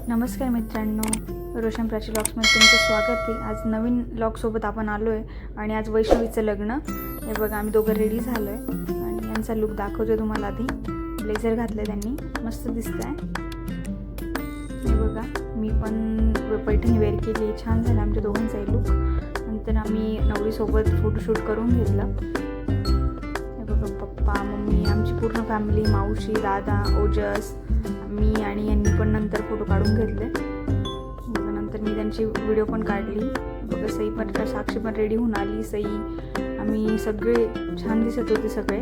नमस्कार मित्रांनो, रोशन प्राची व्लॉग्समध्ये तुमचं स्वागत आहे। आज नवीन व्लॉगसोबत आपण आलो आहे आणि आज वैष्णवीचं लग्न। हे बघा, आम्ही दोघं रेडी झालो आहे आणि यांचा लुक दाखवतो तुम्हाला। आधी ब्लेझर घातलं आहे त्यांनी, मस्त दिसतं आहे। हे बघा, मी पण पैठणी वेअर केली, छान झालं आमच्या दोघांचाही लुक। नंतर आम्ही नवरीसोबत फोटोशूट करून घेतलं। हे बघा, पप्पा मम्मी आमची पूर्ण फॅमिली, मावशी दादा ओजस मी आणि यांनी पण नंतर फोटो काढून घेतले। नंतर मी त्यांची व्हिडिओ पण काढली। बघा, सई पण साक्षी पण रेडी होऊन आली। सई आम्ही सगळे छान दिसत होते सगळे।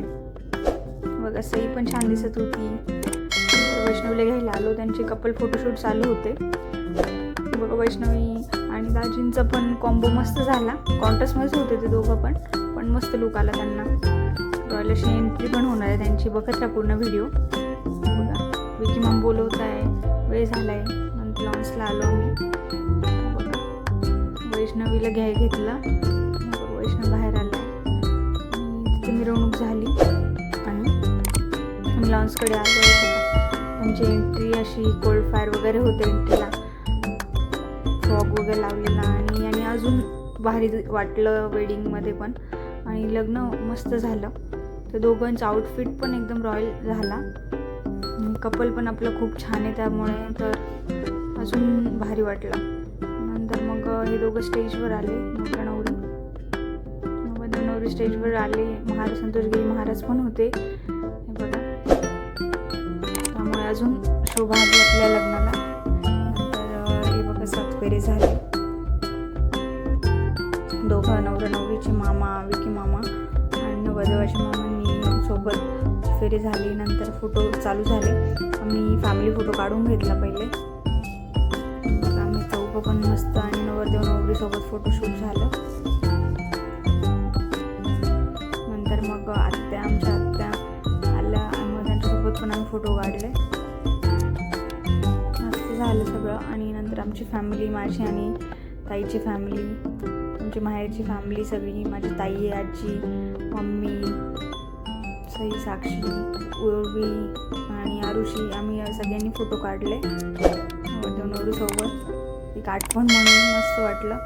बघा, सई पण छान दिसत होती। वैष्णवीला घ्यायला आलो, त्यांचे कपल फोटोशूट चालू होते। बघा, वैष्णवी आणि दाजींचा पण कॉम्बो मस्त झाला। कॉन्ट्रास्टमध्ये होते ते दोघं पण मस्त लुक आला त्यांना। रॉयल अशी एंट्री पण होणार आहे त्यांची, बघत राहा पूर्ण व्हिडिओ। विकी मम बोलवत आहे, वेळ झाला आहे। नंतर लॉन्सला आलो आम्ही। वैष्णवीला घेतला, वैष्णव बाहेर आला आणि तिथे मिरवणूक झाली आणि आम्ही लॉन्सकडे आलो। त्यांची एंट्री अशी कोल्ड फायर वगैरे होते एंट्रीला, फ्रॉग वगैरे लावलेला आणि अजून भारी वाटलं वेडिंगमध्ये पण। आणि लग्न मस्त झालं। तर दोघांचं आउटफिट पण एकदम रॉयल झाला। कपल पण आपलं खूप छान आहे, त्यामुळे तर अजून भारी वाटलं। नंतर मग हे दोघं स्टेजवर आले, नवरा नवरी स्टेजवर आले। संतोषगिरी महाराज पण होते, हे बघा, त्यामुळे अजून शोभा आली आपल्या लग्नाला। नंतर हे बघा, 7 फेरे झाले। दोघं नवरा नवरीचे मामा, विकी मामा आणि नवरदेवाच्या मामांनी सोबत फेरी झाली। नंतर फोटो चालू झाले। आम्ही फॅमिली फोटो काढून घेतला पहिले। आम्ही चौघं पण मस्त आणि नवरदेव नवरीसोबत फोटोशूट झालं। नंतर मग आमच्या आत्या आल्या आणि मग त्यांच्यासोबत पण आम्ही फोटो काढले। मस्त झालं सगळं। आणि नंतर आमची फॅमिली, माझी आणि ताईची फॅमिली, आमची माहेरची फॅमिली सगळी, माझी ताई, आजी, मम्मी, सई, साक्षी, उर्वी आणि आरुषी, आम्ही सगळ्यांनी फोटो काढले नवरीसोबत। एक आठवण म्हणून मस्त वाटलं।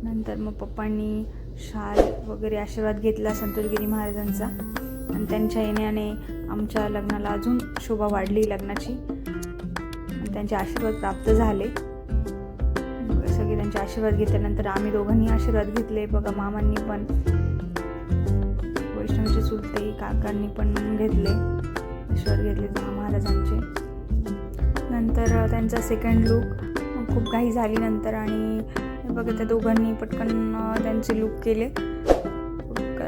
नंतर मग पप्पांनी शाल वगैरे आशीर्वाद घेतला संतोषगिरी महाराजांचा आणि त्यांच्या येण्याने आमच्या लग्नाला अजून शोभा वाढली लग्नाची आणि त्यांचे आशीर्वाद प्राप्त झाले। सगळे त्यांचे आशीर्वाद घेतल्यानंतर आम्ही दोघांनी आशीर्वाद घेतले। बघा, मामांनी पण, वैष्णवीचे चुलते काकांनी पण घेतले आशीर्वाद घेतले महाराजांचे। नंतर त्यांचा सेकंड लुक खूप घाई झाली नंतर आणि बघा, त्या दोघांनी पटकन त्यांचे लुक केले।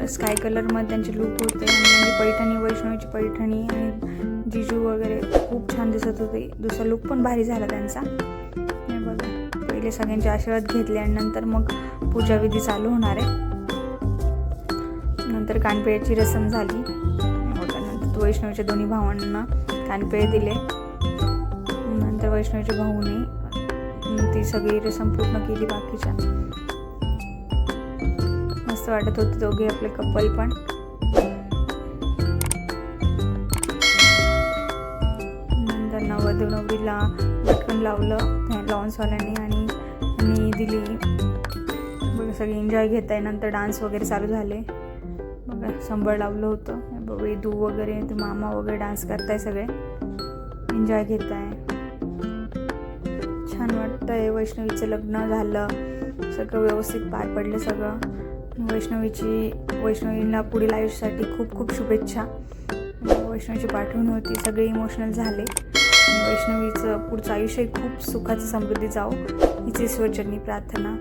स्काय कलरमध्ये त्यांचे लुक होते आणि पैठणी, वैष्णवीची पैठणी आणि जिजू वगैरे खूप छान दिसत होते। दुसरा लुक पण भारी झाला त्यांचा। हे बघा, पहिले सगळ्यांचे आशीर्वाद घेतले आणि नंतर मग पूजाविधी चालू होणार आहे। नंतर कानपिळ्याची रसम झाली। नंतर वैष्णवीच्या दोन्ही भावांना कानपिळे दिले। नंतर वैष्णवीच्या भाऊने ती सगळी रसम पूर्ण केली बाकीच्या। मस्त वाटत होते दोघे आपले कपल पण। नंतर नवरदेव नवरीला लटकन लावलं लॉन्सवाल्यांनी आणि दिली। बघा, सगळे एन्जॉय घेत आहे। नंतर डान्स वगैरे चालू झाले। बघा, संबळ लावलं होतं, वेदू वगैरे, ते मामा वगैरे डान्स करताय, सगळे एन्जॉय घेत आहे। छान वाटतंय। वैष्णवीचं लग्न झालं, सगळं व्यवस्थित पार पडलं सगळं। वैष्णवीला पुढील आयुष्यासाठी खूप खूप शुभेच्छा। वैष्णवीची पाठवणी होती, सगळे इमोशनल झाले। वैष्णवीचं पुढचं आयुष्य खूप सुखाचं समृद्धी जावो हीच ईश्वरचरणी प्रार्थना।